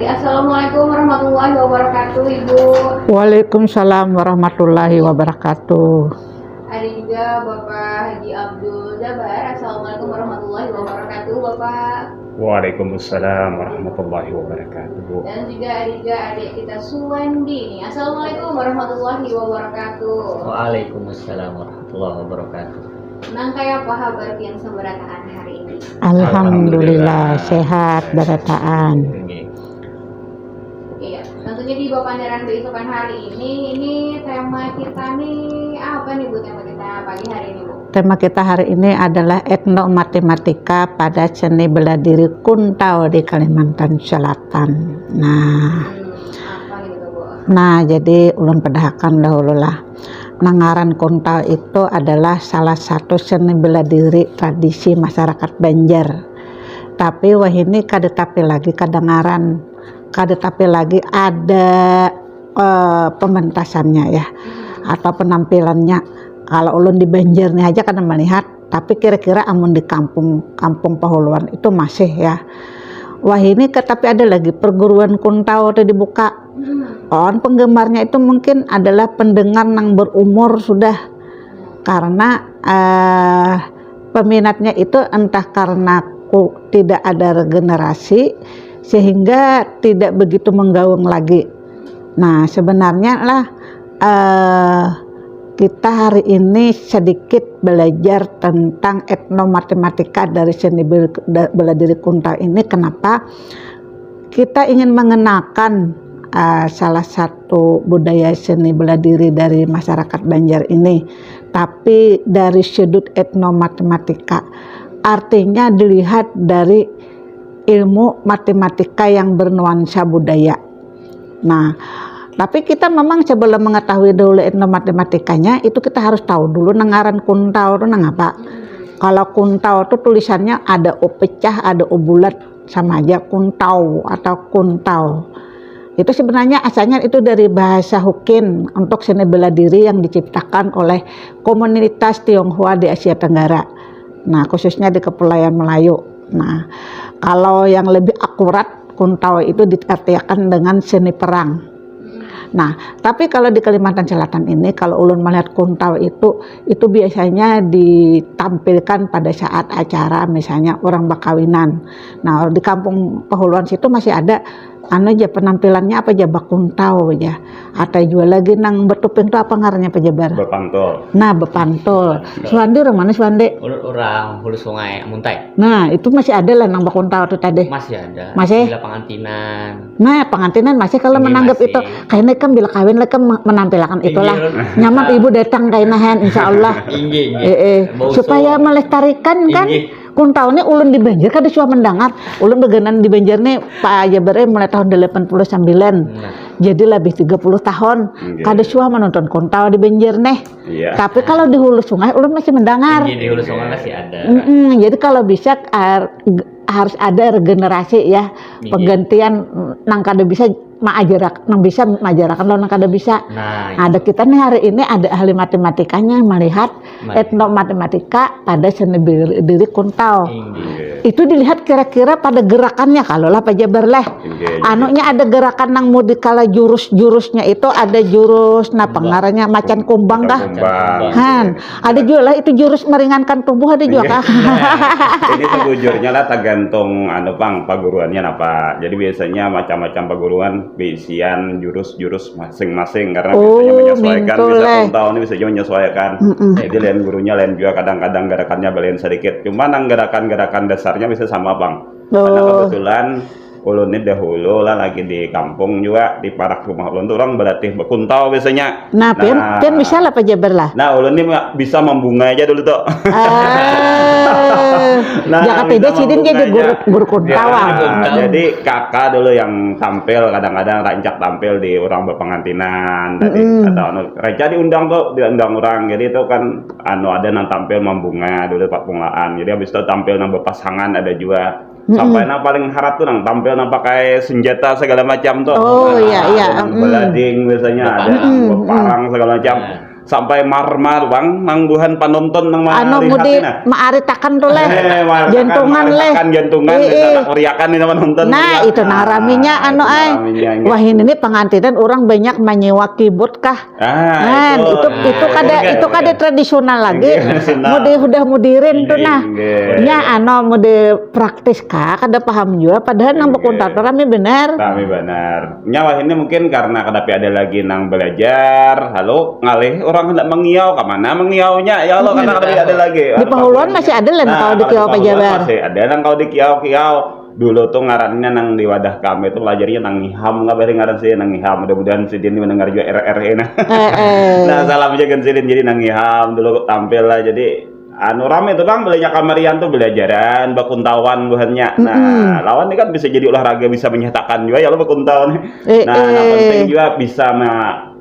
Assalamualaikum warahmatullahi wabarakatuh, Ibu. Waalaikumsalam warahmatullahi wabarakatuh. Ada juga Bapak Haji Abdul Jabar. Assalamualaikum warahmatullahi wabarakatuh, Bapak. Waalaikumsalam warahmatullahi wabarakatuh. Dan juga ada juga adik kita Suwandi nih. Assalamualaikum warahmatullahi wabarakatuh. Waalaikumsalam warahmatullahi wabarakatuh. Nang kayak apa kabar yang seberataan hari ini? Alhamdulillah sehat berataan. Iya, tentunya di Bapak Andaran Beisukan hari ini tema kita nih apa nih Bu, tema kita pagi hari ini Bu? Tema kita hari ini adalah etnomatematika pada seni bela diri Kuntau di Kalimantan Selatan. Apa gitu Bu? Nah jadi ulun pedahakan dahulu lah. Nangaran Kuntau itu adalah salah satu seni bela diri tradisi masyarakat Banjar. Tapi wah ini kadetapi lagi kadengaran. Tapi lagi ada pementasannya ya atau penampilannya. Kalau ulun di Banjar nih aja kadang melihat, tapi kira-kira amun di kampung Pahuluan itu masih ya. Wah ini tapi ada lagi perguruan Kuntau itu dibuka. Penggemarnya itu mungkin adalah pendengar yang berumur sudah, karena peminatnya itu entah karena tidak ada regenerasi sehingga tidak begitu menggaung lagi. Nah sebenarnya lah kita hari ini sedikit belajar tentang etnomatematika dari seni bela diri Kuntau ini. Kenapa? Kita ingin mengenalkan salah satu budaya seni bela diri dari masyarakat Banjar ini, tapi dari sudut etnomatematika. Artinya dilihat dari ilmu matematika yang bernuansa budaya. Nah, tapi kita memang sebelum mengetahui dulu etnomatematikanya itu kita harus tahu dulu nangaran Kuntau itu nang apa. Kalau Kuntau itu tulisannya ada O pecah, ada O bulat, sama aja Kuntau atau Kuntau. Itu sebenarnya asalnya itu dari bahasa Hokkien untuk seni bela diri yang diciptakan oleh komunitas Tionghoa di Asia Tenggara. Nah, khususnya di Kepulauan Melayu. Nah, kalau yang lebih akurat Kuntau itu diartikan dengan seni perang. Nah, tapi kalau di Kalimantan Selatan ini kalau ulun melihat Kuntau itu biasanya ditampilkan pada saat acara misalnya orang bakawinan. Nah, di kampung Pahuluan situ masih ada aja penampilannya apa aja Kuntau aja. Atau jual lagi nang bertopeng itu apa ngarannya Pak Jabar? Bepantol. Nah, bepantol. Suwandi orang mana Suwandi? Orang Hulu Sungai Muntai. Nah, itu masih ada lah nang Kuntau itu tadi. Masih ada. Masih? Bila pengantinan. Nah, pengantinan masih kalau Ini menanggap masih. itu kayaknya kan bila kawin lah kan menampilkan itulah. Nyaman ibu datang kayaknya insya Allah. Supaya melestarikan kan. Kuntau ini ulun di Banjar kan sudah mendengar. Ulun beganan di Banjar nih Pak Jabar mulai tahun 89. Jadi lebih 30 tahun. Kada suah menonton Kuntau di Banjar nih. Iya. Tapi kalau di Hulu Sungai ulun masih mendengar. Di Hulu Sungai masih ada. Jadi kalau bisa harus ada regenerasi ya, penggantian nang kada bisa nang bisa majarakan lo nang kada bisa. Nah, ada kita nih hari ini ada ahli matematikanya melihat etnomatematika pada seni bela diri Kuntau. Itu dilihat kira-kira pada gerakannya kalau lah Pak Jabar lah. Anunya ada gerakan nang mau dikala jurus-jurusnya itu ada jurus pengarangnya macan kumbang kah? Han, ada juga lah itu jurus meringankan tubuh ada juga kah? Ini sejujurnya lah tergantung paguruannya apa. Jadi biasanya macam-macam paguruan berisian jurus-jurus masing-masing karena biasanya menyesuaikan. Bisa Kuntau ini bisa menyesuaikan. Jadi lain gurunya lain juga kadang-kadang gerakannya belain sedikit. Cuma nang gerakan-gerakan dasarnya bisa sama Bang. Karena kebetulan ulun ini dahulu lah lagi di kampung juga di parak rumah ulun tuh orang berlatih Kuntau biasanya. Nah, pian bisa lah Pak Jabar lah. Nah, ulun ini bisa membunga aja dulu tuh. Jangan tidak sidin jadi guru Kuntau. Jadi kakak dulu yang tampil kadang-kadang rancak tampil di orang berpengantinan tadi atau raja diundang orang. Jadi itu kan ada yang tampil membunga dulu Pak Punglaan. Jadi habis itu tampil nang berpasangan ada juga. Sampai paling harap tuh nang tampil pakai senjata segala macam tuh. Iya. Belading biasanya ada, parang segala macam. sampai marmar bang nang buhan penonton nang mudi maaritakan tuh leh jantungan leh jantungan riakan nih penonton nah itu nah raminya wah ini pengantinan orang banyak menyewa keyboard kah itu kada tradisional lagi udah mudirin tuh nah nya mudi praktis kah kada paham juga padahal nang bekuntar rami bener nyawa ini mungkin karena kadapi ada lagi nang belajar halo ngalih orang hendak mengiau kemana mengiaunya ya Allah karena ada lagi di Pahuluan masih ada lah kalau di Kiau Pajabar masih ada nang kalau di Kiau dulu tuh ngarannya nang di wadah kami itu belajarnya nang ngiham nggak beri ngaran sih nang ngiham mudah-mudahan si Din mendengar juga RRE nah salam aja kan si Din jadi nang ngiham dulu tampil lah jadi rame tuh bang belinya kamarian tuh belajaran bakuntawan buhannya nah lawan ini kan bisa jadi olahraga bisa menyatakan juga ya lo bakuntawan nah penting juga bisa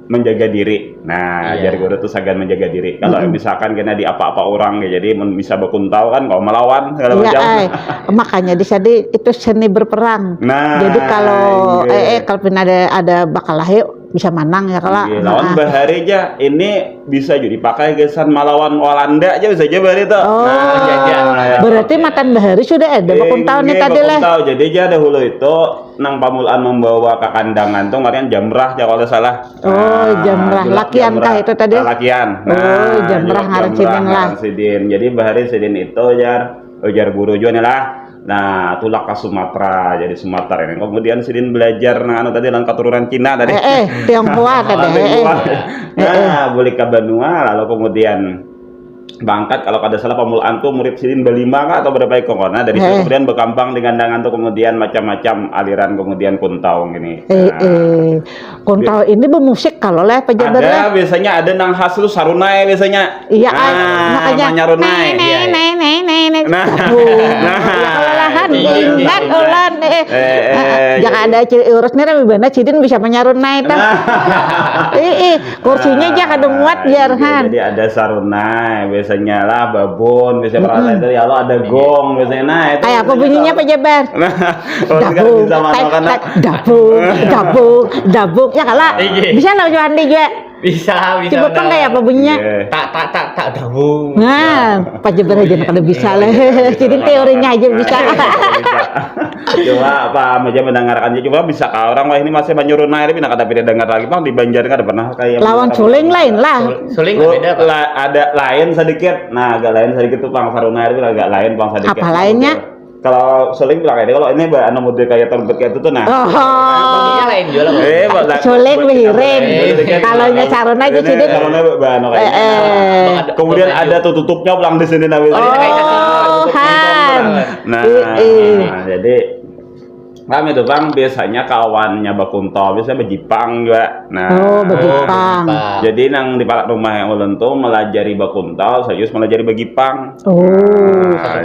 menjaga diri. Nah, jadi guru tuh sagan menjaga diri. Kalau misalkan kena di apa-apa orang ya jadi bisa berkuntau kan kalau melawan segala macam. Makanya disadi itu seni berperang. Nah, jadi kalau kalau ada bakal lahir bisa menang ya kalau lawan bahari aja ini bisa jadi pakai gesan melawan Walanda aja bisa aja bahari tuh. Berarti matan bahari sudah ada berkuntau nih tadi lah. Jadi aja ada hulu itu nang pamulaan membawa ke kandangan tuh kalian jamrah ya kalau salah. Jamrah lakian kah itu tadi? Lakian. Jamrah ngaran sidin lah. Jadi bahari sidin itu ujar guru juga nih lah. Nah, tulak ke Sumatera, jadi Sumatera ini. Kemudian sidin belajar tadi lang keturunan Cina tadi. Tionghoa tadi. Nah, boleh ke Banua lalu kemudian bangkat kalau kada salah pamulaan tuh murid sidin berlima kah atau berapa ekor nah dari situ kemudian berkembang dengan dangan tuh kemudian macam-macam aliran kemudian kuntau gini kuntau ini bermusik kalau lah Pajabar ada biasanya ada nang khas lu sarunai biasanya makanya nyarunai kelelahan ingat ulan jangan ada urusnya tapi benar sidin bisa menyarunai kursinya aja kada muat jarhan jadi ada sarunai biasanya lah babon biasanya peralatan itu ya Allah ada gong biasanya nah itu apa bunyinya Pajabar dabung ya kalah bisa lah Johan juga bisa coba kan kayak apa bunyinya tak dabung nah Pajabar aja kalau bisa lah jadi teorinya aja bisa coba apa aja mendengarkan aja coba bisa kah orang wah ini masih menyurunai tapi nak ada pilih dengar lagi bang di Banjar kan ada pernah kayak lawan suling lain lah suling beda ada lain sedikit nah agak lain sedikit tuh bang sarunai itu agak lain bang sedikit apa lainnya kalau suling bilang kayak kalau ini anu model kayak trompet kayak itu tuh nah lain juga suling wiring kalau nya sarunai aja sini sarunai bahan kayak kemudian ada tutupnya pulang di sini nah jadi kami tuh bang biasanya kawannya bakunto biasanya bejipang juga bejipang jadi nang di palak rumah yang ulun tuh melajari bakunto serius melajari begipang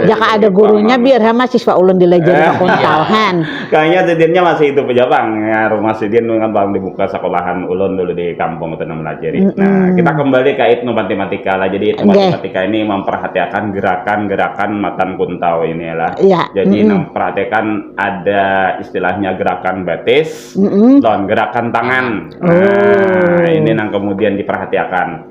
jika ada gurunya biar mahasiswa ulun dilajari bakuntohan kayaknya sidinnya masih itu pejapang ya rumah sidin kan bang dibuka sekolahan ulun dulu di kampung itu melajari nah kita kembali ke itnu matematika lah jadi itnu matematika ini memperhatikan gerakan-gerakan matan kuntau ini lah jadi memperhatikan ada istilahnya gerakan batis dan gerakan tangan ini yang kemudian diperhatikan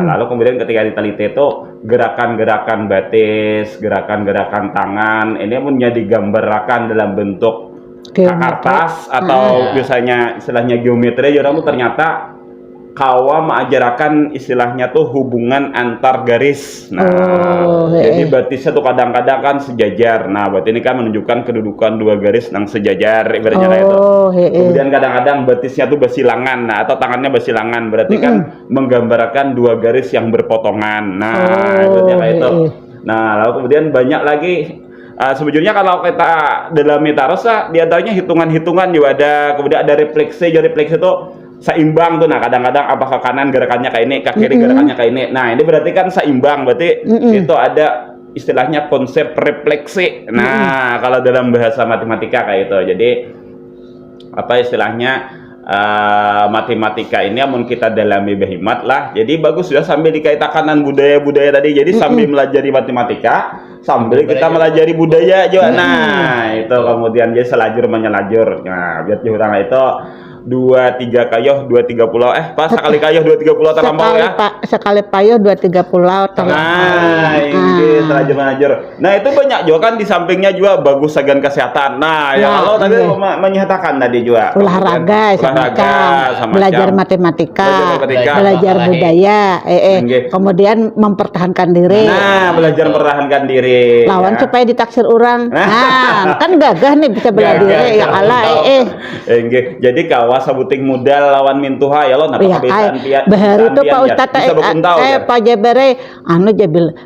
lalu kemudian ketika diteliti itu gerakan-gerakan batis gerakan-gerakan tangan ini punya digambarkan dalam bentuk kertas atau biasanya istilahnya geometri orang tuh ternyata kawa mengajarkan istilahnya tuh hubungan antar garis. Jadi batisnya tuh kadang-kadang kan sejajar. Nah, berarti ini kan menunjukkan kedudukan dua garis yang sejajar ibaratnya itu. Kemudian kadang-kadang batisnya tuh bersilangan. Nah, atau tangannya bersilangan berarti kan menggambarkan dua garis yang berpotongan. Nah, ibaratnya kayak itu. Nah, lalu kemudian banyak lagi sebetulnya kalau kita dalam mitaros di antaranya hitungan-hitungan juga ada, kemudian ada refleksi, jadi refleksi itu seimbang tuh. Nah kadang-kadang apa ke kanan gerakannya kayak ini, ke kiri gerakannya kayak ini. Nah ini berarti kan seimbang, berarti itu ada istilahnya konsep refleksi. Nah kalau dalam bahasa matematika kayak itu. Jadi apa istilahnya matematika ini amun kita dalami behimat lah. Jadi bagus ya sambil dikaitkan dengan budaya-budaya tadi. Jadi sambil melajari matematika, sambil kita melajari budaya juga. Nah itu kemudian jadi selajur menyelajur. Nah biar orang itu 2-3 kayoh 2-30 pas sekali kayoh 2-30 terlampau ya sekali payah 2-3 pulau telah. Nah, ini Raja Manajer. Nah, itu banyak juga kan di sampingnya juga bagus agan kesehatan. Nah, Ya, yang Allah tadi iya. menyatakan tadi juga. Olahraga Olahraga semacam, belajar matematika, matematika. belajar Belajar budaya, Nggih. kemudian mempertahankan diri. Nah, belajar mempertahankan diri. Lawan ya. supaya ditaksir orang. Nah, kan gagah nih bisa bela Gagah, diri ya Allah. Nggih. Jadi kawas sabuting modal lawan mintuha ya lo napa Ya, kebiasaan pian. bahari itu Pak Ustadz bisa berkuntau ya. Pak Jabere anu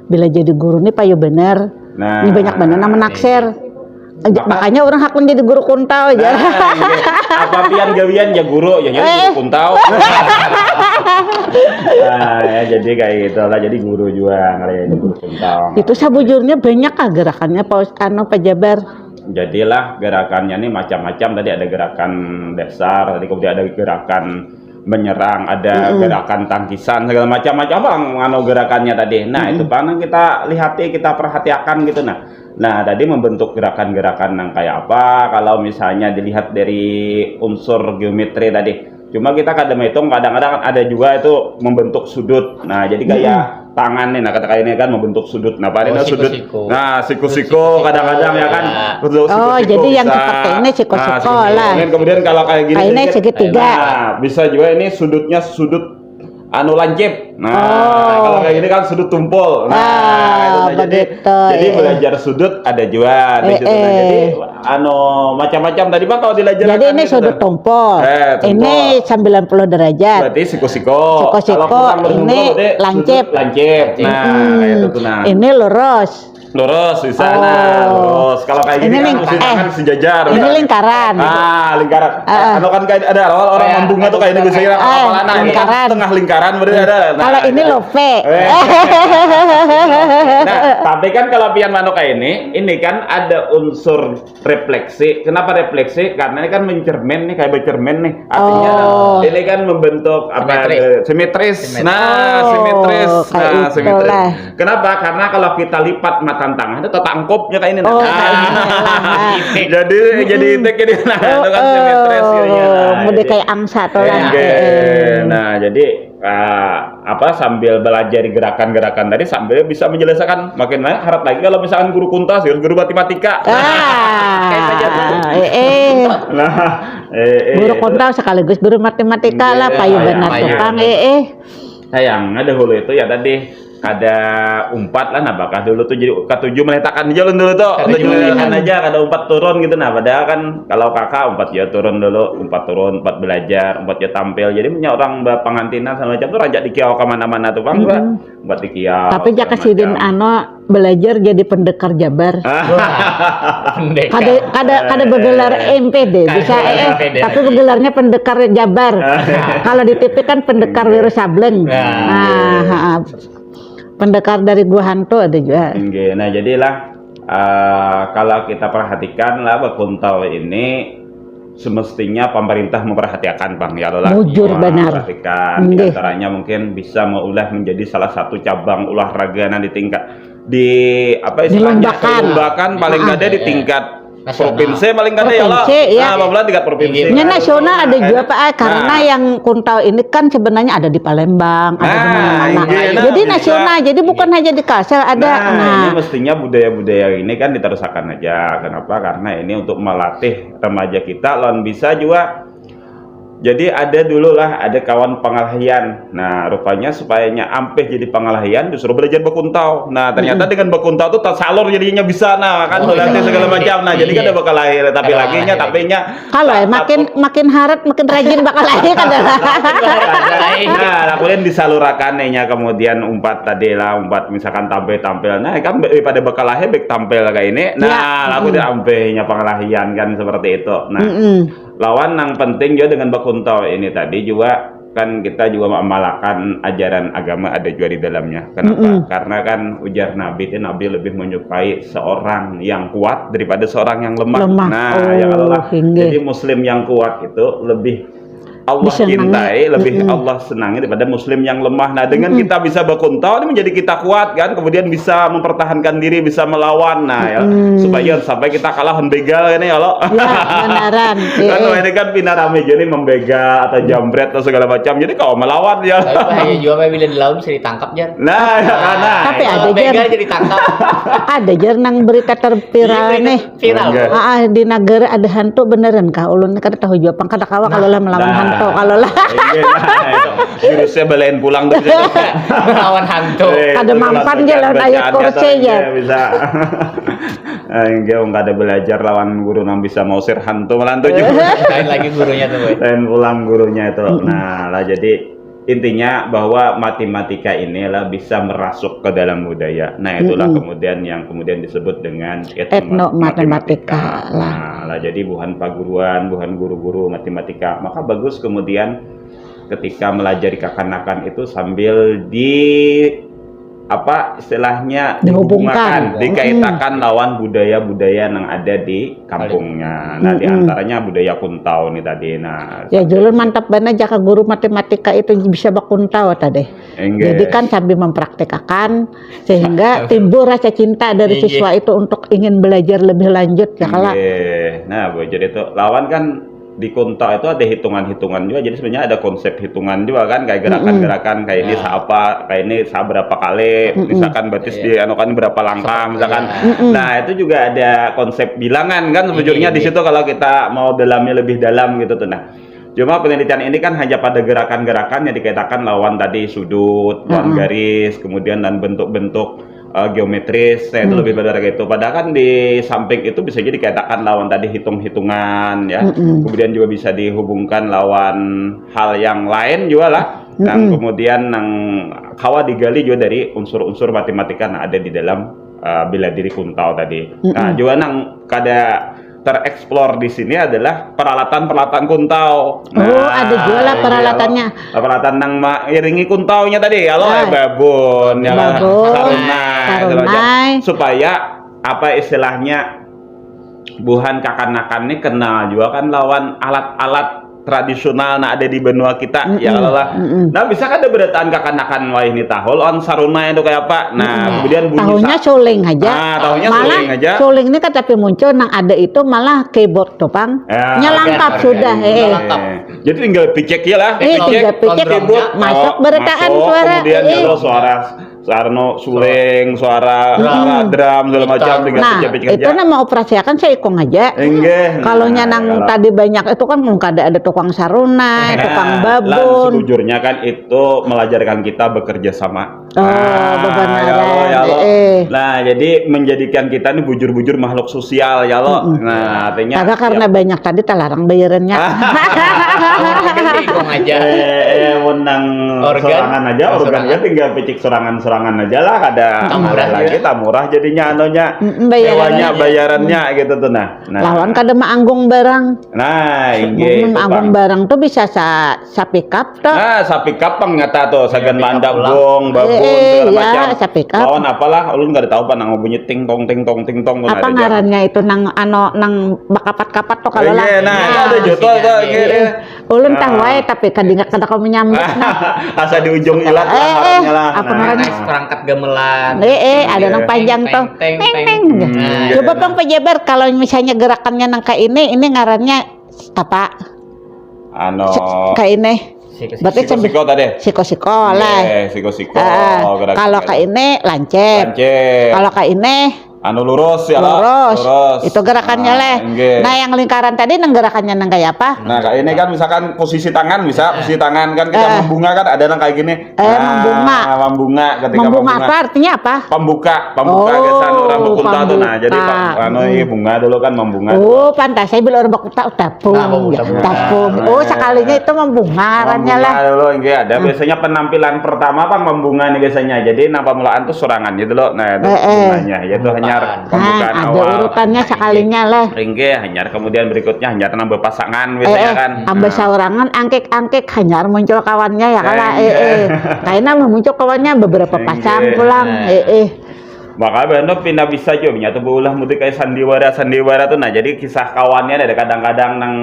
bila jadi guru nih payu bener. Nah, Ini banyak bener nama naksir. Makanya orang hak menjadi guru kuntau aja. Nah, nggih. Apa pian gawian ya guru ya jadi guru kuntau. Nah, ya, jadi kayak gitu lah. Jadi guru juga ngelayain guru kuntau. Itu sabujurnya banyak gerakannya Pak Jabar. Jadilah gerakannya nih macam-macam. Tadi ada gerakan dasar, tadi kemudian ada gerakan menyerang, ada gerakan tangkisan, segala macam-macam bang, anu gerakannya tadi. Nah itu bang kita lihati, kita perhatikan gitu. Nah tadi membentuk gerakan-gerakan yang kayak apa? Kalau misalnya dilihat dari unsur geometri tadi, cuma kita kadang hitung, kadang-kadang ada juga itu membentuk sudut. Nah jadi kayak tangan nih, nah kata ini kan membentuk sudut. Nah pada sudut, nah siku-siku kadang-kadang ya kan. Oh jadi yang seperti ini siku-siku lah. Kemudian kalau kayak gini, ini segitiga. Nah bisa juga ini sudutnya sudut anu lancip. Nah kalau kayak gini kan sudut tumpul. Nah itu, jadi belajar sudut ada juga di situ. Nah, jadi anu macam-macam tadi bang kalau dilajar. Jadi ini sudut tumpul. Ini 90 derajat. Berarti siku-siku. Ini lancip. Lancip. Nah kayak itu nah. Ini lurus. Lurus di sana, lurus. Kalau kayak gini kan mestinya kan sejajar. Ini lingkaran. Lingkaran. Kalau kan kayak ada orang membunga tuh kayak ini biasanya apa lingkaran. Tengah lingkaran berarti ada. Kalau ini love. Nah, tapi kan kalau pian mano kayak ini kan ada unsur refleksi. Kenapa refleksi? Karena ini kan mencermin nih, kayak bercermin nih. Artinya ini kan membentuk apa? Simetris. Nah, simetris. Nah, simetris. Kenapa? Karena kalau kita lipat mata tangan itu tangkopnya kayak ini. Jadi tek ini nah itu kan simetris kayaknya. Mode kayak angsa tuh lah. Nah, jadi apa sambil belajar gerakan-gerakan tadi sambil bisa menjelaskan makin banyak harap lagi kalau misalkan guru kuntas guru matematika. Guru kuntas sekaligus guru matematika lah payu benar tukang sayang ada hulu itu ya tadi ada umpat lah, nah bakal dulu tuh jadi ketujuh meletakkan jalan dulu tuh, ketujuh aja ada umpat turun gitu, nah padahal kan kalau kakak umpat ya turun dulu, umpat turun, umpat belajar, umpat ya tampil, jadi punya orang pengantinan sama macam tuh rajak di kiau kemana-mana tuh bang, umpat di kiau. Tapi jaka sidin ano belajar jadi pendekar Jabar. Kada bergelar MPD bisa tapi bergelarnya pendekar Jabar. Kalau di TV kan pendekar Wiro Sableng. Pendekar dari gua hantu ada juga. Nah jadilah kalau kita perhatikan lah Bakuntau ini semestinya pemerintah memperhatikan bang ya Allah. Mujur benar. Perhatikan antaranya mungkin bisa mengolah menjadi salah satu cabang olahraga di tingkat dilombakan paling ada di tingkat provinsi paling kada ya Allah. Apabila tingkat provinsi. Ini nasional ada juga Pak karena yang kuntau ini kan sebenarnya ada di Palembang, ada di mana-mana. Jadi nasional, jadi bukan hanya di Kalsel ada. Ini mestinya budaya-budaya ini kan diteruskan aja. Kenapa? Karena ini untuk melatih remaja kita lawan bisa juga. Jadi ada dulu lah ada kawan pengalahian. Nah rupanya supayanya ampeh jadi pengalahian disuruh belajar Bakuntau. Nah ternyata dengan Bakuntau tuh tersalur jadinya bisa kan berlatih segala macam. Nah jadi kan ada bakal lahir tapi laginya kalau makin harat makin rajin bakal lahir kan. Nah kemudian disalurakan nya kemudian umpat tadi lah umpat misalkan tampil. Nah kan daripada bakal lahir baik tampil kayak ini. Nah lalu dia ampehnya pengalahian kan seperti itu. Nah lawan yang penting juga dengan Bakuntau ini tadi juga kan kita juga mengamalkan ajaran agama ada juga di dalamnya. Kenapa? Karena kan ujar Nabi itu Nabi lebih menyukai seorang yang kuat daripada seorang yang lemah. Nah, ya Allah. Jadi Muslim yang kuat itu lebih Allah Disenangi. cintai, lebih Allah senangi daripada muslim yang lemah. Nah, dengan kita bisa berkuntau ini menjadi kita kuat kan, kemudian bisa mempertahankan diri, bisa melawan. Nah, ya, supaya sampai kita kalah begal ini ya lo. Ya, benaran. Kan ini kan pina rame jadi membegal atau jambret atau segala macam. Jadi kau melawan ya. Tapi bahaya juga apabila di laut bisa ditangkap Jar. Nah, ya karena Tapi ada Kalau Jar. begal jadi tangkap. Ada Jar nang berita terviral Iya, nih. viral. Enggak. Di negara ada hantu beneran kah? Ulun kan tahu juga pangkada kawa kalau lah melawan hantu kalau lah. Iya, nah, itu virusnya belain pulang tuh. Melawan hantu. Ada mampan aja lawan ayat kursi ya. Bisa. Enggak, nggak ada belajar lawan guru yang bisa mausir hantu melantu juga. Lain lagi gurunya tuh, Boy. Dan pulang gurunya itu. Nah, lah jadi intinya bahwa matematika inilah bisa merasuk ke dalam budaya. Nah, itulah kemudian yang kemudian disebut dengan Etnomatematika lah. Nah, lah jadi bukan paguruan, bukan guru-guru matematika. Maka bagus kemudian ketika melajari kekanakan itu sambil istilahnya Dihubungkan. dikaitakan lawan budaya-budaya yang ada di kampungnya. Nah, diantaranya budaya kuntau nih tadi. Nah, Ya julun mantap banget jaka guru matematika itu bisa bakuntau tadi. Enggak. Jadi kan sambil mempraktikkan sehingga timbul rasa cinta dari Iya. siswa itu untuk ingin belajar lebih lanjut ya kala. Nah, Bu, jadi itu lawan kan di kuntau itu ada hitungan-hitungan juga. Jadi sebenarnya ada konsep hitungan juga kan, kayak gerakan-gerakan kayak ini seapa, kayak ini berapa kali, misalkan batis di kan berapa langkah, misalkan. Nah, itu juga ada konsep bilangan kan sebetulnya di situ kalau kita mau dalamnya lebih dalam gitu tuh. Nah, cuma penelitian ini kan hanya pada gerakan-gerakan yang dikaitakan lawan tadi sudut, lawan garis, kemudian dan bentuk-bentuk geometris, itu lebih pada gitu. Padahal kan di samping itu bisa jadi dikatakan lawan tadi hitung-hitungan ya. Kemudian juga bisa dihubungkan lawan hal yang lain juga lah. Dan kemudian kawa digali juga dari unsur-unsur matematika yang ada di dalam bela diri kuntau tadi. Nah, juga kada tereksplor di sini adalah peralatan-peralatan kuntau. Ada juga lah peralatannya. Peralatan yang iringi kuntaunya tadi, kalau babon, ya sarunai, supaya apa istilahnya buhan kakanakan ini kenal juga kan lawan alat-alat tradisional nah ada di benua kita ya lah. Nah, bisa kan ada bedataan kakanakan wah ini tahol on sarunai itu kayak apa. Nah, kemudian bunyi Tahunya suling aja. tahunya Malah suling aja. suling ini kan tapi muncul nang ada itu malah keyboard topang. Ya, Nyelangkap organ. sudah. Nyelangkap. Jadi tinggal picek ya lah, Tinggal picek keyboard, masuk beretaan masuk, suara. kemudian kalau suara Sarno suling, suara drum segala macam tinggal Nah, picek-picek itu aja. nama operasiakan saya ikung aja. Enggak. Kalau nyanang tadi banyak itu kan ada tukang sarunai, tukang babon. Sejujurnya kan itu melajarkan kita bekerja sama. Bebenaran. Ya lo. Nah, jadi menjadikan kita ini bujur-bujur makhluk sosial ya lo. Nah, artinya Kagak karena banyak tadi telarang bayarannya. Ikung aja. menang Organ. serangan aja, organnya tinggal picik serangan ada lah, ada Murah lagi tak murah jadinya anonya, Bayarannya. bayarannya gitu tuh. Nah, Lawan kada maanggung barang. nah ini Maanggung barang tuh bisa sa pick up tuh. nah sapi kapang ngata tuh sagan pick up mandabong babon segala ya, macam sapi kap. lawan apalah ulun nggak tahu apa nang bunyi ting tong Apa ngarannya itu nang nang bakapat-kapat tuh kalau lah. nah ada juto tuh gini Ulun tahu wae tapi kadingat kada kau menyambut. asa di ujung ilat lah ngarannya lah. apa Nah, ngarannya? Perangkat gamelan. Ada nang panjang tuh. Teng, teng, Teng, teng. teng. Nah, Coba Bang pejabar kalau misalnya gerakannya nang kayak ini ngarannya apa? Kayak ini. Berarti siko tadi. siko-siko lah. Siko-siko. Kalau kayak ini lancet. Kalau kayak ini lurus ya lurus. Itu gerakannya leh. Nggih. Nah, yang lingkaran tadi nang gerakannya nang kayak apa? Nah, kayak ini kan misalkan posisi tangan bisa, posisi tangan kan kita membunga kan ada yang kayak gini. Membunga. Membunga ketika Membunga apa artinya apa? Pembuka Oh, biasa orang bekunta tuh. Nah, jadi pembuka. bunga dulu kan membunga. Oh, pantas saya bila orang bakuta tapung. Nah, Tapung. Oh, sekalinya itu membungarannya lah. Membunga dulu enggak ada. Biasanya penampilan pertama apa membunga nih biasanya. Jadi nah pemulaan tuh serangan gitu loh. Nah, itu bunganya. Yaitu hanya pembukaan ada awal. urutannya sekalinya lah. Ringge hanyar kemudian berikutnya hanyar nambah pasangan biasanya kan. Ambas saurangan angkek-angkek hanyar muncul kawannya ya kala Kayaknya muncul kawannya beberapa pasang pulang Maka benar pindah bisa juga nyatu berulah mudik kayak sandiwara tuh. Nah, jadi kisah kawannya ada kadang-kadang nang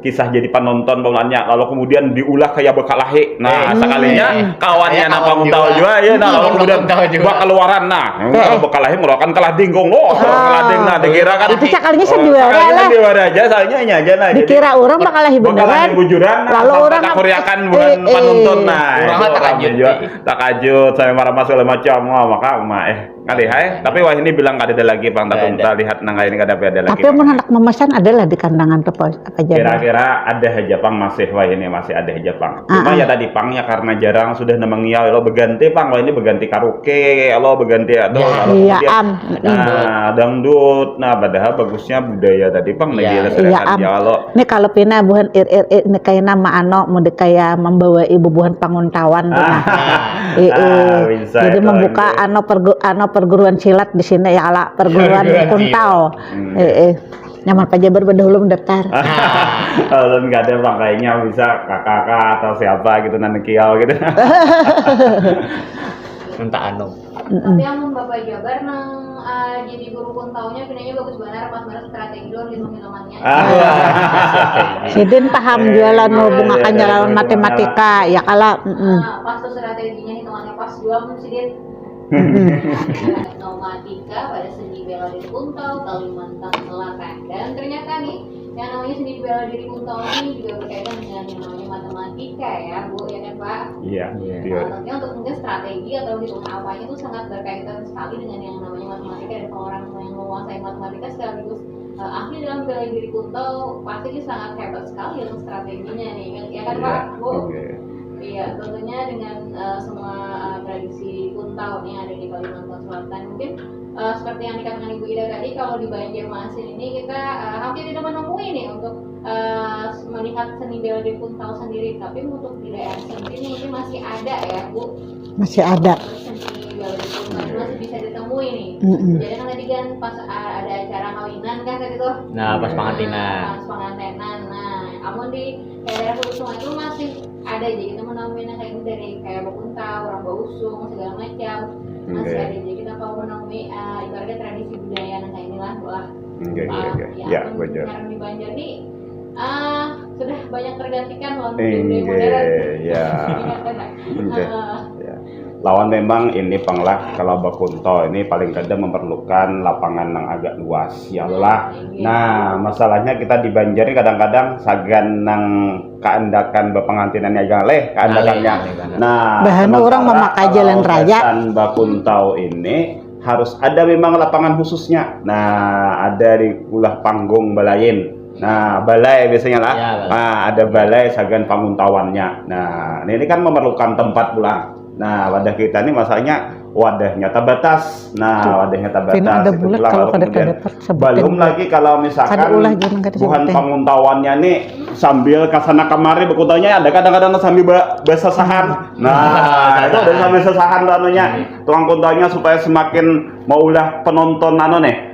kisah jadi penonton pemulanya lalu kemudian diulah kayak bekalahi nah sekalinya kawannya napa tahu juga ya nah lalu kemudian bak keluaran nah bekalahi merupakan kalah dingkong loh kalah ding nah dikira kan itu sekalinya juara lah juara aja soalnya ini aja nah dikira orang bakalahi beneran bujuran lalu orang koreakan bukan penonton nah orang takajut saya marah-marah segala macam maka kali hai tapi wah ini bilang kada ada lagi bang tapi kita lihat nang ini kada ada lagi tapi mau hendak memesan adalah di kandangan apa aja kira-kira ada aja pang masih wah ini masih ada aja pang cuma ya tadi pangnya karena jarang sudah nemengiau lo berganti pang wah ini berganti karaoke lo berganti atau iya nah dangdut nah padahal bagusnya budaya tadi pang lagi lestarikan ya lo ini kalau pina buhan ini kayak nama ano mau kayak membawa ibu buhan panguntawan jadi membuka perguruan silat di sini ya ala perguruan kuntau nyaman Pak Jabar berdahulu mendaftar kalau nggak ada bang kayaknya bisa kakak atau siapa gitu nanti kiau gitu minta anu tapi yang Bapak Jabar nang jadi guru kuntaunya pinanya bagus benar pas benar strategi lo hitung-hitungannya Sidin paham jualan hubungan jalan matematika ya kala pas tuh strateginya hitungannya pas jual Sidin matematika pada seni bela diri Kuntau Kalimantan Selatan dan ternyata nih yang namanya seni bela diri Kuntau ini juga berkaitan dengan yang namanya matematika ya Bu ya kan Pak? Iya. Tentunya untuk mungkin strategi atau hitungan awalnya itu sangat berkaitan sekali dengan yang namanya matematika dan kalau orang yang menguasai matematika sekaligus ahli dalam bela diri Kuntau pasti ini sangat hebat sekali untuk strateginya nih ya kan Pak? Bu? Iya, tentunya dengan semua tradisi Kuntau yang ada di Kalimantan Selatan mungkin seperti yang dikatakan Ibu Ida tadi kalau di Banjarmasin ini kita hampir tidak menemui nih untuk melihat seni bela diri Kuntau sendiri tapi untuk di daerah sendiri mungkin masih ada ya Bu masih ada seni bela diri Kuntau masih bisa ditemui nih jadi kan tadi kan pas ada acara kawinan kan tadi tuh pas pengantinan nah namun di daerah Kuntau itu masih ada aja kita menemuin yang kayak gitu dari kayak Kuntau, orang Bausung segala macam masih ada aja kita kalau menemui ibaratnya tradisi budaya yang kayak inilah sekarang di Banjar nih sudah banyak tergantikan lawan budaya modern lawan memang ini panglah kalau Bakunto ini paling kadang memerlukan lapangan yang agak luas ya Allah. Nah masalahnya kita di Banjar ini kadang-kadang sagan nang keandakan bepengantinannya galeh keandakannya. Nah bahan orang memakai jalan raya Bakunto ini harus ada memang lapangan khususnya. Nah ada di ulah panggung balain. Nah balai biasanya lah. Nah ada balai sagan panguntawannya. Nah ini kan memerlukan tempat pula. Nah wadah kita ini masalahnya wadahnya terbatas. Nah wadahnya terbatas ada bulat kalau belum lagi kalau misalkan bukan panguntawannya nih sambil kasana kamari bekuntaunya ada kadang-kadang sambil besasahan. Nah itu ada sambil sesahan anunya tukang kuntaunya supaya semakin maulah penonton nih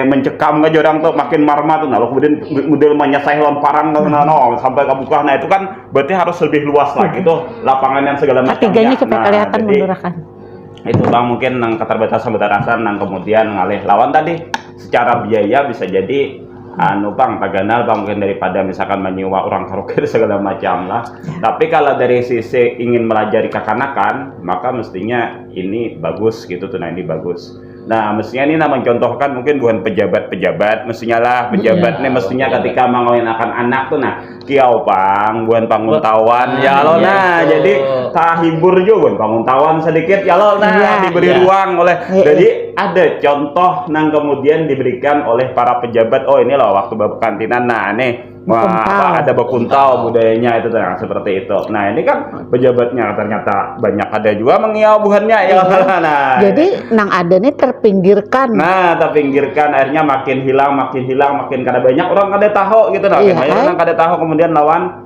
mencekam ke orang tuh makin marma tuh nah kemudian model menyesai lawan parang sampai kebuka nah itu kan berarti harus lebih luas lagi tuh lapangan yang segala macam tiganya supaya kelihatan mendurakan itu bang mungkin nang keterbatasan nang kemudian ngalih lawan tadi secara biaya bisa jadi bang paganal bang mungkin daripada misalkan menyewa orang karaoke segala macam lah tapi kalau dari sisi ingin melajari kekanakan maka mestinya ini bagus gitu tuh nah ini bagus. Nah, mestinya ini mencontohkan mungkin bukan pejabat mestinya lah pejabat ini mestinya ketika mengawinkan anak tuh nah kiau pang bukan panguntawan ya lo nah jadi tak hibur juga bukan panguntawan sedikit ya lo nah diberi ruang oleh jadi ada contoh nang kemudian diberikan oleh para pejabat oh ini loh waktu berkantinan nah nih ada Bakuntau budayanya itu seperti itu. Nah ini kan pejabatnya ternyata banyak ada juga mengiau buhannya ya. Nah jadi nang ada nih terpinggirkan. Nah terpinggirkan akhirnya makin hilang makin kada banyak orang kada tahu gitu nah. Orang kada tahu kemudian lawan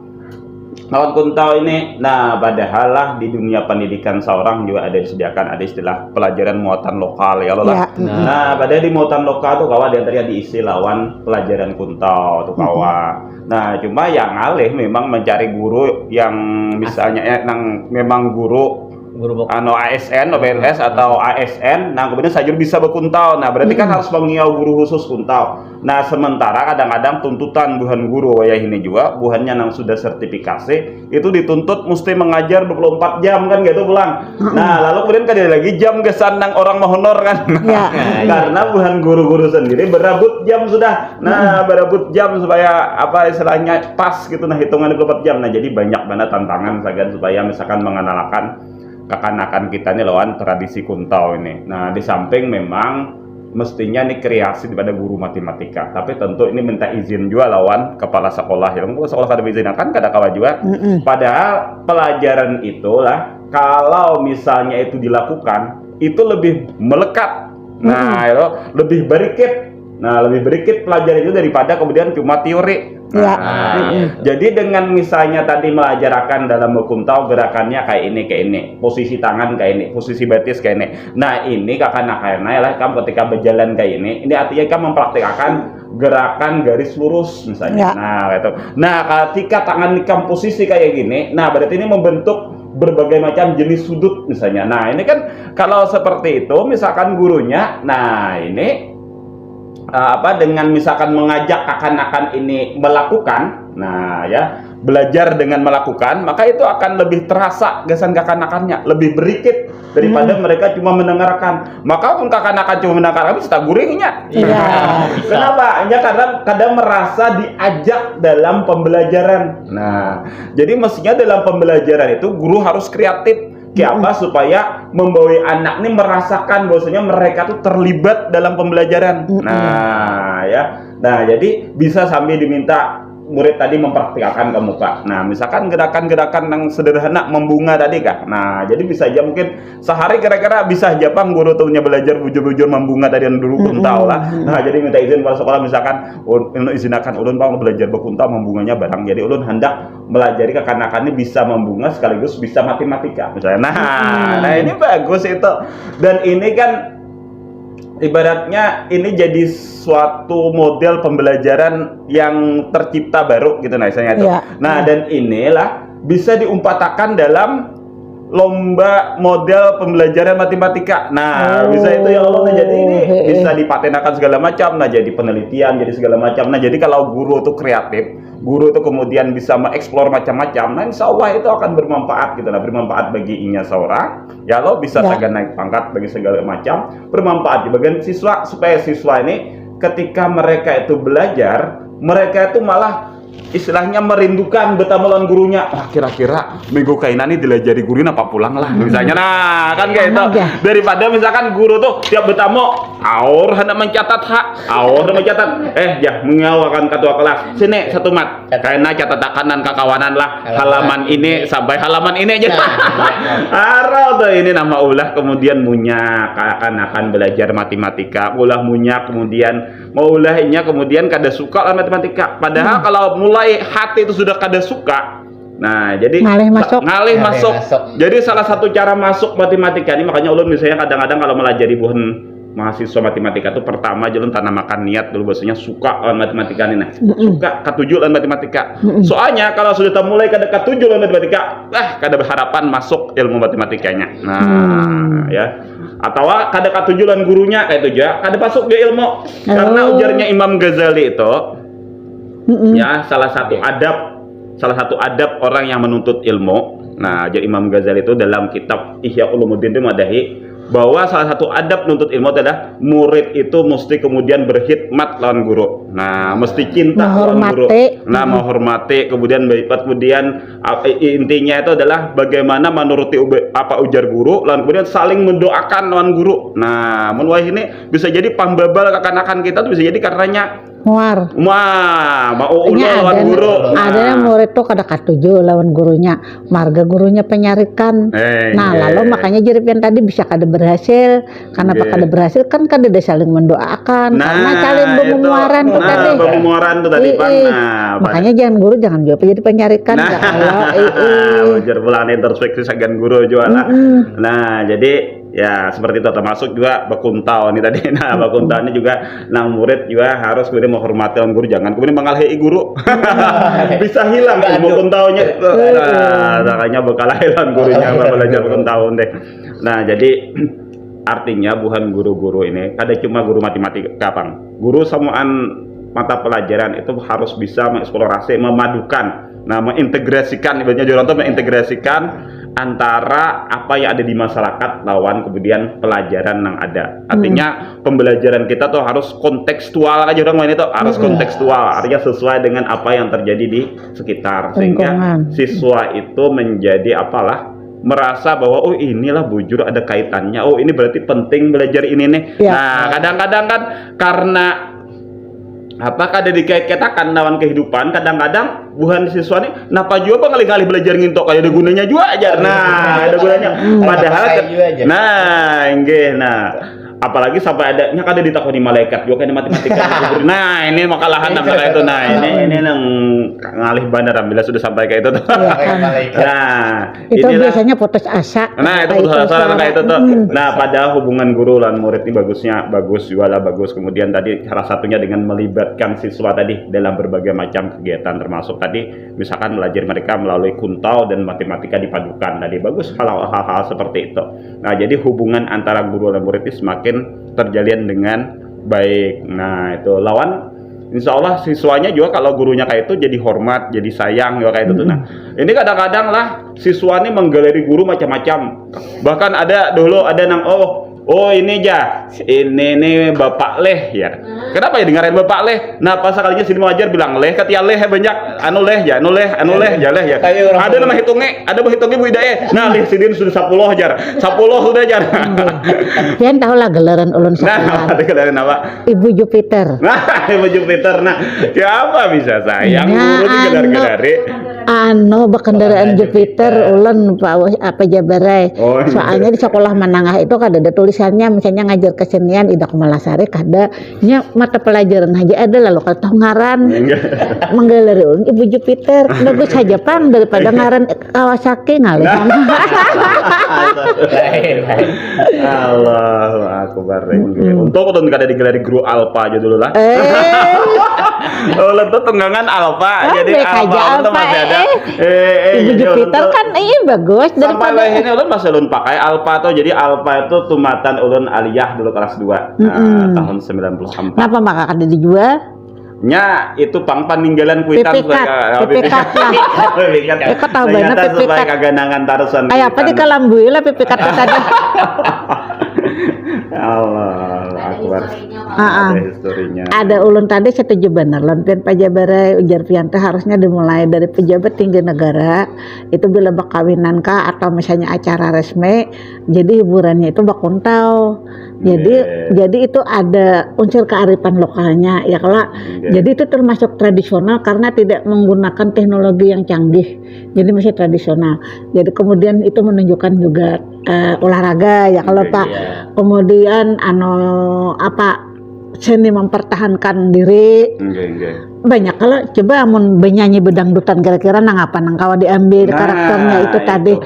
Kuntau ini. Nah padahal lah di dunia pendidikan seorang juga ada disediakan ada istilah pelajaran muatan lokal ya Allah. Nah padahal di muatan lokal tuh kawan dia tadi diisi lawan pelajaran Kuntau tuh kawan. Nah cuma yang alih memang mencari guru yang misalnya memang guru Guru anu ASN, OPNS atau ASN, nah kemudian sajur bisa bekuntau. Nah berarti kan harus mengiau guru khusus kuntau. Nah sementara kadang-kadang tuntutan buhan guru ya ini juga buhannya yang sudah sertifikasi itu dituntut mesti mengajar 24 jam kan gitu pulang. Nah lalu kemudian kan ada lagi jam kesandang orang honor kan. Ya. Karena buhan guru-guru sendiri berabut jam sudah. Nah berabut jam supaya apa istilahnya pas gitu, nah hitungan 24 jam. Nah jadi banyak banget tantangan sagan supaya misalkan mengenalkan kekanakan kita nih lawan tradisi kuntau ini. Nah di samping memang mestinya ini kreasi daripada guru matematika, tapi tentu ini minta izin juga lawan kepala sekolah ya. Kepala sekolah kada izin kan kada kawa juga. Padahal pelajaran itulah kalau misalnya itu dilakukan itu lebih melekat. Nah, itu lebih berikit. Nah, lebih berikit pelajaran itu daripada kemudian cuma teori. Nah, jadi dengan misalnya tadi melajarkan dalam kuntau gerakannya kayak ini, posisi tangan kayak ini, posisi batis kayak ini. Nah, ini kakak-kakaknya lah kamu ketika berjalan kayak ini artinya kamu mempraktikkan gerakan garis lurus misalnya. Nah, gitu. Nah, ketika tangan kamu posisi kayak gini, nah berarti ini membentuk berbagai macam jenis sudut misalnya. Nah, ini kan kalau seperti itu misalkan gurunya, nah ini dengan misalkan mengajak akan ini melakukan, nah ya belajar dengan melakukan, maka itu akan lebih terasa gasan kakanakannya, lebih berikit daripada mereka cuma mendengarkan. Maka pun kakanakan cuma mendengarkan bisa guringnya. Kenapa? Ya karena kadang merasa diajak dalam pembelajaran. Nah, jadi mestinya dalam pembelajaran itu guru harus kreatif. Kayak apa supaya membawa anak ini merasakan bahwasanya mereka tuh terlibat dalam pembelajaran. Nah, ya. Nah, jadi bisa sambil diminta murid tadi mempraktikkan ke muka. Nah, misalkan gerakan-gerakan yang sederhana membunga tadi kah. Nah, jadi bisa aja mungkin sehari kira-kira bisa aja Bang guru tuhnya belajar bujur-bujur membunga tadi yang dulu kuntau lah. Nah, jadi minta izin pada sekolah misalkan izinakan ulun Bang belajar berkuntau membunganya barang. Jadi ulun hendak melajari kekanakannya bisa membunga sekaligus bisa matematika misalnya. Nah, ini bagus itu. Dan ini kan ibaratnya ini jadi suatu model pembelajaran yang tercipta baru gitu nah misalnya itu. Nah, dan inilah bisa diumpatakan dalam lomba model pembelajaran matematika. Nah, bisa itu ya Allah. Nah, jadi ini bisa dipatenakan segala macam. Nah, jadi penelitian, jadi segala macam. Nah, jadi kalau guru itu kreatif, guru itu kemudian bisa mengeksplor macam-macam. Nah, insya Allah itu akan bermanfaat gitu. Nah, bermanfaat bagi inya seorang. Ya Allah bisa segala naik pangkat bagi segala macam. Bermanfaat di bagian siswa supaya siswa ini ketika mereka itu belajar, mereka itu malah istilahnya merindukan betapa lawan gurunya. Kira-kira minggu kainan ini dilajari guruin apa pulang lah misalnya. Nah, kan kayak itu daripada misalkan guru tuh tiap bertamu aur hendak mencatat mencatat ya mengawakan ketua kelas sini satu mat karena catatakan dan kekawanan lah halaman ini sampai halaman ini aja. Arau tuh ini nama ulah kemudian munyak akan belajar matematika ulah munyak kemudian mau ulahnya kemudian kada suka lah matematika padahal kalau mulai hati itu sudah kada suka. Nah, jadi ngalih masuk. Jadi salah satu cara masuk matematika ini makanya ulun misalnya kadang-kadang kalau melajari buhan mahasiswa matematika itu pertama aja ulun tanamakan niat dulu bahwasanya suka lawan matematika ini. Nah, suka katujuh lawan matematika. Soalnya kalau sudah mulai kada katujuh lawan matematika, kada berharapan masuk ilmu matematikanya. Nah, ya. Atau kada katujuh lawan gurunya kayak itu aja, kada masuk ke ilmu. Karena ujarnya Imam Ghazali itu ya salah satu adab orang yang menuntut ilmu. Nah, jadi Imam Ghazali itu dalam kitab Ihya Ulumuddin itu madahi bahwa salah satu adab menuntut ilmu adalah murid itu mesti kemudian berkhidmat lawan guru. Nah, mesti cinta lawan guru. Nah, menghormati kemudian intinya itu adalah bagaimana menuruti apa ujar guru lawan kemudian saling mendoakan lawan guru. Nah, menurut ini bisa jadi pambabal kekanakan kita tuh bisa jadi karenanya mau ulah lawan guru. Ada yang murid tuh kada katuju lawan gurunya, marga gurunya penyarikan. Lalu makanya jadi yang tadi bisa kada berhasil. Karena kada berhasil kan kada ada saling mendoakan. Karena saling bermemuaran tuh tadi. Bermemuaran tuh tadi Bang. Makanya jangan jadi penyarikan. Wajar bulan introspeksi sagan guru juga lah. Nah, jadi Ya, seperti itu termasuk juga bekuntau ini tadi. Nah, bekuntau ini juga nang murid juga harus kemudian menghormati orang guru, jangan kemudian mengalahi guru. Bisa hilang ilmu kuntaunya. Nah, makanya bakal hilang gurunya apa belajar bekuntau deh. Nah, jadi artinya bukan guru-guru ini, ada cuma guru matematika, Bang. Guru semuaan mata pelajaran itu harus bisa mengeksplorasi, memadukan, nah mengintegrasikan, ibaratnya Joronto mengintegrasikan antara apa yang ada di masyarakat lawan kemudian pelajaran yang ada. Artinya pembelajaran kita tuh harus kontekstual aja orang main itu harus kontekstual, artinya sesuai dengan apa yang terjadi di sekitar, sehingga siswa itu menjadi apalah merasa bahwa oh inilah bujur ada kaitannya, oh ini berarti penting belajar ini nih. Nah kadang-kadang kan karena apakah ada dikait-kaitakan lawan kehidupan, kadang-kadang bukan siswa nih napa juga ngalih-ngalih belajar ngintok kayak ada gunanya juga aja. Nah ada gunanya padahal nah apalagi sampai adanya kan ada ditakoni malaikat juga kan matematika. Nah ini makalahan namanya itu. Nah ini yang ngalih bandar bila sudah sampai kayak itu tuh. Nah itu biasanya putus asa. Nah itu putus asa kayak itu tuh. Nah padahal hubungan guru dan murid ini bagus juga lah, bagus. Kemudian tadi salah satunya dengan melibatkan siswa tadi dalam berbagai macam kegiatan, termasuk tadi misalkan belajar mereka melalui kuntau dan matematika dipadukan. Tadi bagus hal-hal seperti itu. Nah jadi hubungan antara guru dan murid ini semakin terjalin dengan baik. Nah itu lawan insya Allah siswanya juga kalau gurunya kayak itu jadi hormat, jadi sayang juga kayak itu. Nah ini kadang-kadang lah siswa ini menggaleri guru macam-macam. Bahkan ada dulu ada nang oh ini ini Bapak Leh ya. Kenapa ya dengerin Bapak Leh? Nah pas sekalinya sini mengajar bilang Leh ketia Leh banyak anu Leh ya ada nama hitungnya, ada hitungnya Bu Hidayah. Nah Leh sidin sudah 10 jar 10 sudah jar. Pian tahu lah gelaran ulun sekolah. Nah ada gelaran apa? Ibu Jupiter. Nah Ibu Jupiter. Nah siapa bisa sayang guru di gelar-gelari berkendaraan Jupiter ulun apa jabarai. Soalnya di sekolah menengah itu kada ada tulisannya, misalnya ngajar kesenian Ida Kumalasari kada nya mata pelajaran aja ada lalu kalau tahu ngaran menggaleri Ibu Jupiter bagus saja Pang daripada ngaran Kawasaki ngalih. Allahu akbar. Untuk kada digelar guru Alfa aja dulu lah. Ulun tuh tunggangan Alfa, jadi Alfa itu masih ada. Ibu Jupiter kan bagus daripada sampai ini ulun masih ulun pakai Alfa tuh. Jadi Alfa itu tumatan ulun aliyah dulu kelas 2 tahun 94. Kenapa maka kada dijual? Nya itu pang peninggalan kuitan pipikat lah. Kau tahu banget pipikat. Kaganangan tarusan. Kayak apa di Kalambui lah pipikat tadi. Allah akbar. Ada historinya. Ada ulun tadi setuju benar. Lampian Pajabarai ujar Pianta harusnya dimulai dari pejabat tinggi negara itu bila bakawinan kah atau misalnya acara resmi. Jadi hiburannya itu bakuntau. Jadi itu ada unsur kearifan lokalnya ya kalau. Jadi itu termasuk tradisional karena tidak menggunakan teknologi yang canggih. Jadi masih tradisional. Jadi kemudian itu menunjukkan juga olahraga ya kalau Pak. Kemudian seni mempertahankan diri. Banyak kalau coba mun benyanyi bedangdutan kira-kira nang apa nang kawa diambil karakternya itu tadi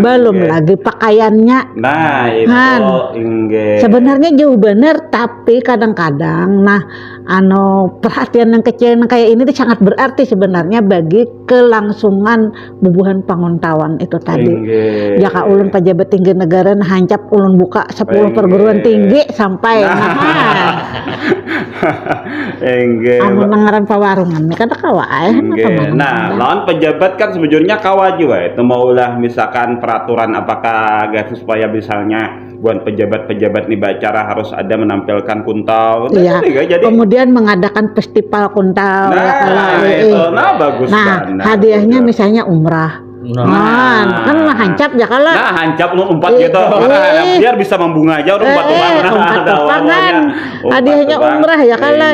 belum lagi pakaiannya. Nah itu sebenarnya jauh bener tapi kadang-kadang perhatian yang kecil yang kayak ini sangat berarti sebenarnya bagi kelangsungan bubuhan pangontawan itu tadi. Jaka ulun pejabat tinggi negara hancap ulun buka 10 perguruan tinggi sampai nangaran pawarungan kata kawa nah lawan pejabat kan sebetulnya kawa juga itu maulah misalkan peraturan apakah garis supaya misalnya buat pejabat-pejabat nih acara harus ada menampilkan kuntau. Jadi kemudian mengadakan festival kuntau bagus hadiahnya misalnya umrah. Kan hancap ya kalau. Hancap lu umpat gitu. Biar bisa membunga aja umpat umpat hadiahnya umrah ya kalau.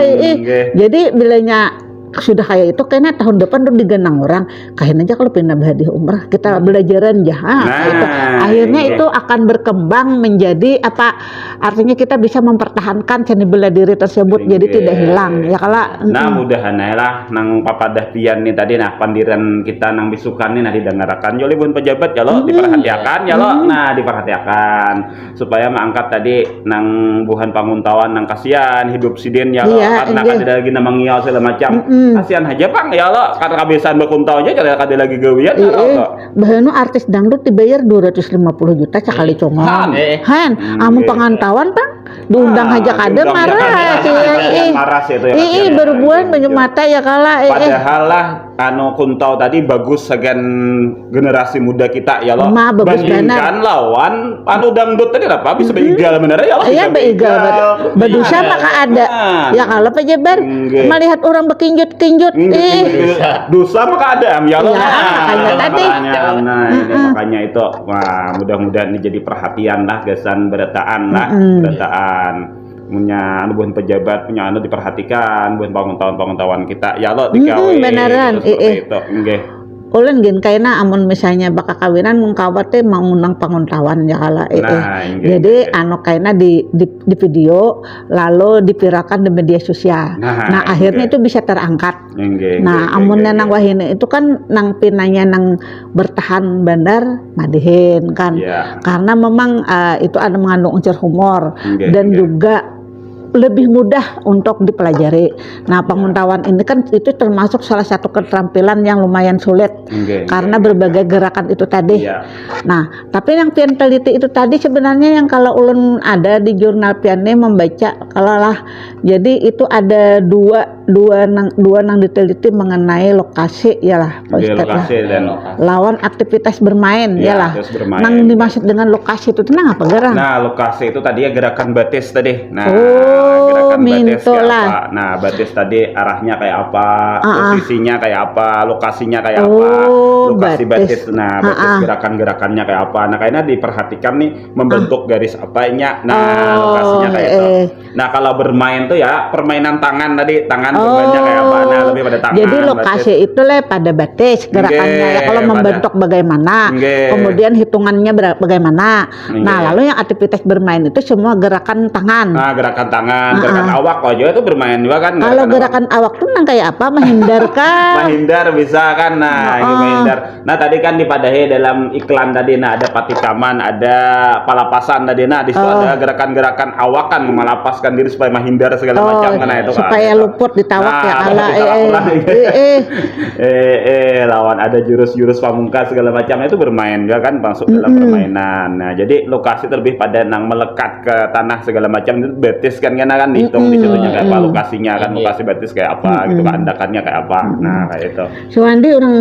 Jadi bilanya sudah kayak itu kayaknya tahun depan tuh digenang orang kain aja kalau pindah hadiah umrah kita belajaran itu akhirnya itu akan berkembang menjadi apa artinya kita bisa mempertahankan seni bela diri tersebut jadi tidak hilang ya kalau mudahan lah nang papadah pian nih tadi nah pandiran kita nang bisukan nih nah didengarkan joli bun pejabat ya lo diperhatikan ya lo nah diperhatikan supaya mengangkat tadi nang buhan panguntawan nang kasihan hidup sidin ya lo karena ada lagi nama ngiau segala macam kasihan aja bang ya lo karena kebiasaan berkuntau aja kada lagi gawian ya lo bahkan artis dangdut dibayar 250 juta sekali congong amun pengantauan bang diundang aja kada marah sih berbuan banyak mata ya kala padahal lah anu kuntau tadi bagus segan generasi muda kita ya lo bandingkan lawan anu dangdut tadi apa bisa beigal bener ya lo iya beigal berdosa maka ada ya kalau pejabat melihat orang berkinjut-kinjut dosa maka ada ya lo makanya tadi makanya itu wah mudah-mudahan ini jadi perhatian lah gesan berataan punya anu bukan pejabat punya anu diperhatikan bukan pengetahuan kita ya lo dikawin beneran itu nggih ulun gin kayaknya amun misalnya bakal kawinan mengkawat teh mau ngundang pengetahuan ya kala jadi anu kayaknya di video lalu dipirakan di media sosial nah akhirnya itu bisa terangkat amunnya nang wahine itu kan nang pinanya nang bertahan bandar madihin kan karena memang itu ada mengandung unsur humor dan juga lebih mudah untuk dipelajari. Nah, penguntawan ini kan itu termasuk salah satu keterampilan yang lumayan sulit karena berbagai gerakan itu tadi. Nah, tapi yang pian teliti itu tadi sebenarnya yang kalau ulun ada di jurnal piannya membaca kalau lah jadi itu ada dua nang diteliti mengenai lokasi ya lah lokasi dan lawan aktivitas bermain ya lah. Nang dimaksud dengan lokasi itu tenang apa gerang? Nah, lokasi itu tadi ya gerakan batis tadi. Nah, gerakan batis kayak apa? Nah, batis tadi arahnya kayak apa, posisinya kayak apa, lokasinya kayak apa, lokasi batis. Nah, batis gerakan-gerakannya kayak apa. Nah, kayaknya diperhatikan nih membentuk garis apanya. Nah, lokasinya kayak itu. Nah, kalau bermain tuh ya permainan tangan tadi, tangan bermainnya kayak apa? Nah, lebih pada tangan. Jadi lokasi itu lah pada batis gerakannya ya kalau membentuk bagaimana, kemudian hitungannya bagaimana. Nah, lalu yang aktivitas bermain itu semua gerakan tangan. Nah, gerakan tangan, gerakan awak aja itu bermain juga kan. Kalau gerakan awak tuh nang kayak apa? Menghindarkan. Menghindar bisa kan. Nah, ini menghindar. Nah, tadi kan dipadahi dalam iklan tadi nah ada patikaman, ada palapasan tadi. Nah, di situ ada gerakan-gerakan awak kan melapaskan diri supaya menghindar segala macam kan itu supaya kan. luput ditawak ya ala lawan ada jurus-jurus pamungkas segala macam itu bermain juga kan masuk dalam permainan. Nah, jadi lokasi terlebih pada nang melekat ke tanah segala macam itu batis kan kan dihitung di situnya kayak apa lokasinya kan lokasi batis kayak apa gitu kan andakannya kayak apa. Nah, kayak itu. Suwandi orang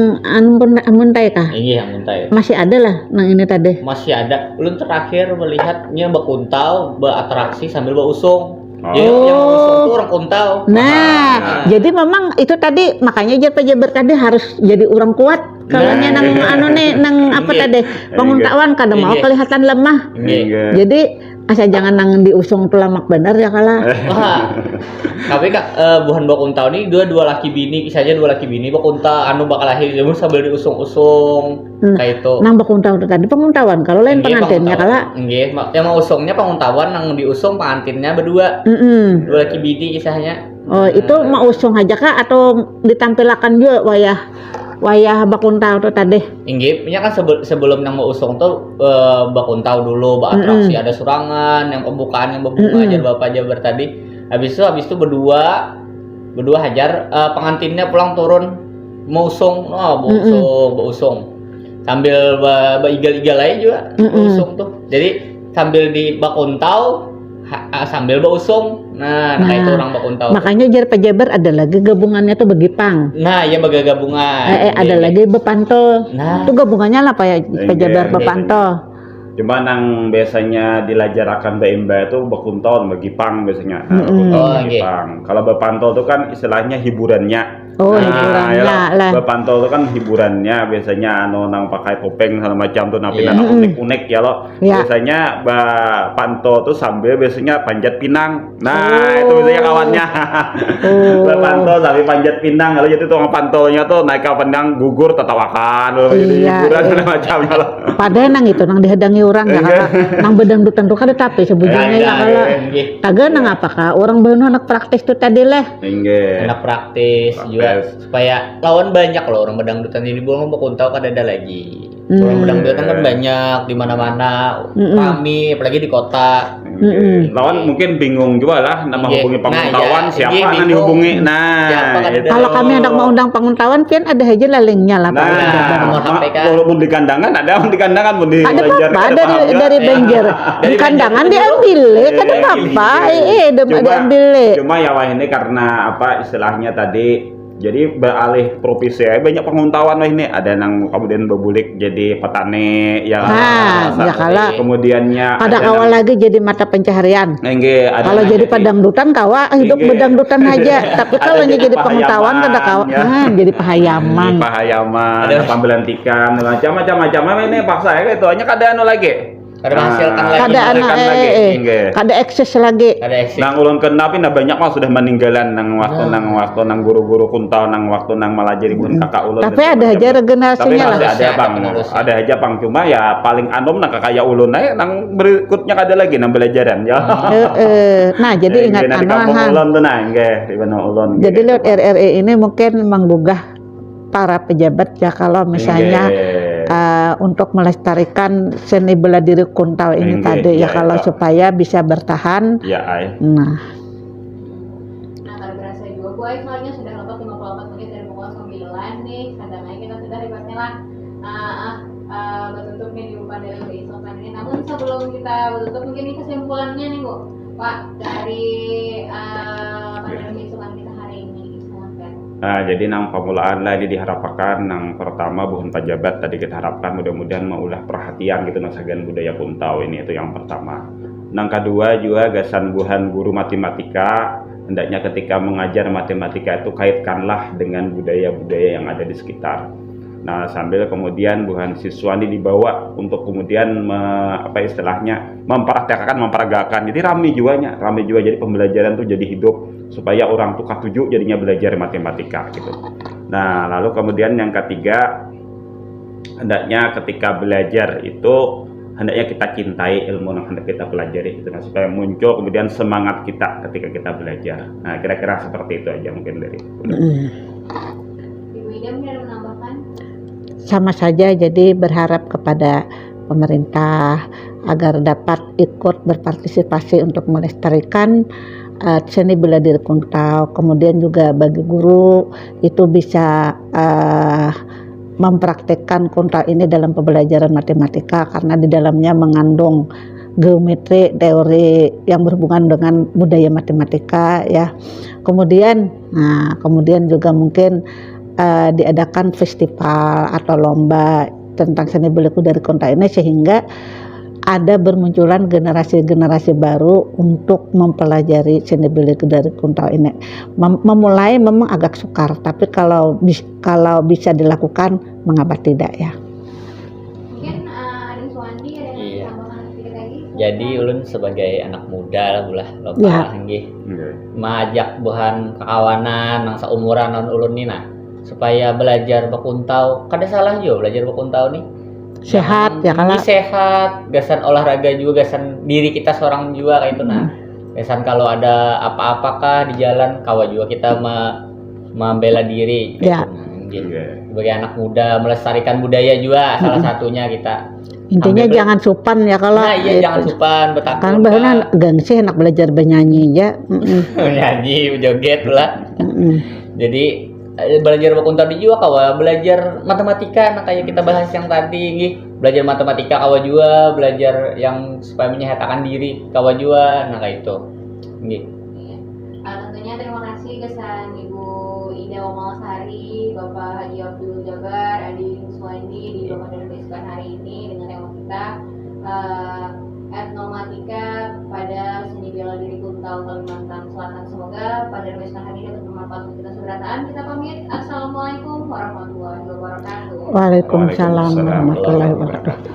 amuntai kah? Iya, amuntai. Masih ada lah nang ini tadi. Masih ada. Ulun terakhir melihatnya bekuntau, beratraksi sambil berusung. Yang usung tuh orang kuntau. Nah, jadi memang itu tadi makanya pejabat tadi harus jadi orang kuat. Kalau nang anu nih nang apa tadi penguntawan kada mau kelihatan lemah. Jadi asa jangan nang diusung tulamak benar ya kala. Tapi kak buhan bakuntau nih dua laki bini kisahnya dua laki bini bakunta anu bakal lahir jadi sambil diusung-usung kayak itu. Nang bakuntau tadi penguntawan kalau lain pengantinnya kala. Nggih, yang mau usungnya penguntawan nang diusung pengantinnya berdua. Dua laki bini kisahnya. Oh, itu mau usung aja kah atau ditampilkan juga wayah bakuntau tuh tadi. Inggih, kan sebelum nang mau usung tuh bakuntau dulu, atraksi ada surangan, yang pembukaan yang berbunga aja Bapak Jabar tadi. Habis itu berdua hajar pengantinnya pulang turun mau usung, usung. Sambil baigal-igal aja juga usung tuh. Jadi sambil di bakuntau sambil berusung. Nah, itu orang bakuntau. Makanya jar pejabar ada lagi gabungannya tuh begipang. Nah, ya baga gabungan. Ada lagi bepanto. Nah, itu gabungannya lah Pak ya pejabar bepanto. Cuma nang biasanya dilajarakan Mbak itu bakuntol, begipang biasanya. Begipang. Kalau bepantol itu kan istilahnya hiburannya. Oh, hiburannya lah. Bapantol itu kan hiburannya biasanya nang pakai topeng segala macam tuh napi Iya. unik-unik ya lo. Iya. Biasanya Bapantol tuh sambil biasanya panjat pinang. Nah, itu biasanya kawannya. Bapantol sambil panjat pinang lalu jadi tukang pantolnya tuh naik ke pinang gugur tertawakan lalu jadi Iya, hiburan iya. segala macamnya lo. Padahal nang itu nang dihadangi orang ya kalau nang bedangdutan tuh kan tapi sebujurnya ya kalau kagak nang apakah orang baru anak praktis tuh tadi lah. Inggih. Enak praktis juga supaya lawan banyak loh orang bedangdutan ini belum mau kuntau kan ada lagi. Orang bedangdutan kan banyak di mana-mana, kami apalagi di kota. Lawan mungkin bingung juga lah nama Iya. hubungi Nah, panguntawan ya, siapa iya, yang bingung. dihubungi. Nah, Siapa kan itu. ada- Kalau kami hendak mau undang panguntawan pian ada aja lah linknya lah Pak. Nah, nomor HP kan. walaupun di kandangan ada di kandangan pun di Ada Banjar, apa ada dari paham dari nggak? Banjar di Dari kandangan Banjar. diambil kan Iya, apa iya. diambil Cuma ya wah ini karena apa istilahnya tadi jadi beralih profesi ya, banyak penguntawan wah ini ada yang kemudian berbulik jadi petani ya Nah, ya kalau kemudiannya ada awal lagi jadi mata pencaharian. Kalau jadi padangdutan kawa hidup Nggih. bedangdutan aja. Tapi Ada kalau jadi jadi penguntawan pahayaman, kada kawa ya. jadi pahayaman. pahayaman, Ada- pambelantikan macam-macam ini paksa ya itu hanya kada anu lagi. Kada menghasilkan lagi. Kada anak menghasilkan lagi. Nggih. kada eksis lagi. Ada eksis. Nang ulun kena tapi banyak mah sudah meninggalan nang waktu nang guru-guru kuntau nang waktu nang melajari pun kakak ulun. Tapi ada aja Tapi regenerasinya lah. masih ada bang, Penerusnya. ada aja bang. Cuma ya paling anom nang kakak ulun aja nang berikutnya ada lagi nang belajaran ya. Nah, jadi ingat Nggih, nanti kampung Han. ulun tuh nah, nggih, di mana ulun. Jadi lewat RRE ini mungkin menggugah para pejabat ya kalau misalnya untuk melestarikan seni bela diri kuntau ini Nggih, tadi ya ya, kalau itu. supaya bisa bertahan. Ya, ay. Nah, Nah, kalau berasa juga, Bu Ais malahnya sudah lewat 54 menit dari pukul 9 nih. Kadang-kadang kita sudah hebatnya lah bertutup nih di umpan dari Bu Isokan ini. Namun sebelum kita bertutup mungkin ini kesimpulannya nih Bu, Pak, dari pandangan Bu Isokan kita hari ini. Silahkan. Nah, jadi nang pemulaan lah ini diharapkan nang pertama bukan pejabat tadi kita harapkan mudah-mudahan maulah perhatian gitu nang sagan budaya kuntau ini itu yang pertama. Nang kedua juga gasan buhan guru matematika hendaknya ketika mengajar matematika itu kaitkanlah dengan budaya-budaya yang ada di sekitar. Nah, sambil kemudian buhan siswa ini dibawa untuk kemudian apa istilahnya memperagakan. Jadi rame juga jadi pembelajaran tuh jadi hidup supaya orang tuh katuju jadinya belajar matematika gitu. Nah, lalu kemudian yang ketiga hendaknya ketika belajar itu hendaknya kita cintai ilmu yang hendak kita pelajari gitu, nah, supaya muncul kemudian semangat kita ketika kita belajar. Nah, kira-kira seperti itu aja mungkin dari Ibu Ida mungkin ada menambahkan? sama saja jadi berharap kepada pemerintah agar dapat ikut berpartisipasi untuk melestarikan seni bela diri kuntau. Kemudian juga bagi guru itu bisa mempraktekkan kuntau ini dalam pembelajaran matematika karena di dalamnya mengandung geometri, teori yang berhubungan dengan budaya matematika ya. Kemudian juga mungkin diadakan festival atau lomba tentang seni bela diri kuntau ini sehingga ada bermunculan generasi-generasi baru untuk mempelajari seni bela diri kuntau ini. Memulai memang agak sukar, tapi kalau bisa dilakukan mengapa tidak ya. Mungkin ada Suwandi ada yang Iya. tambahkan sedikit lagi? Jadi ulun sebagai anak muda lah bulah loba Ya. nggih. Majak buhan kakawanan nang saumuran non ulun nih nah supaya belajar bakuntau kada salah juga belajar bakuntau nih Sehat ya kalau sehat gasan olahraga juga gasan diri kita seorang juga kayak itu nah gasan kalau ada apa-apakah di jalan kawa juga kita membela diri kayak Ya. itu, nah, nggih. Sebagai anak muda melestarikan budaya juga salah satunya kita intinya Ambil- jangan supan ya kalau nah iya jangan supan betakun kan bahkan gengsi enak belajar bernyanyi ya. nyanyi joget lah. Mm-mm. Jadi belajar bakuntau di juga kawa belajar matematika nah kayak kita bahas yang tadi nggih. Belajar matematika kawa juga belajar yang supaya menyehatkan diri kawa juga nah kayak itu nggih. Iya. Tentunya terima kasih kesan Ibu Ida Omalsari, Bapak Haji Abdul Jabar, Adi Suwandi di Bapak dan Besukan hari ini dengan tema kita etnomatika pada seni bela diri kuntau Kalimantan Selatan. Semoga pada episode hari ini dapat bermanfaat untuk kita seberataan. Kita pamit. Assalamualaikum warahmatullahi wabarakatuh. Waalaikumsalam warahmatullahi wabarakatuh.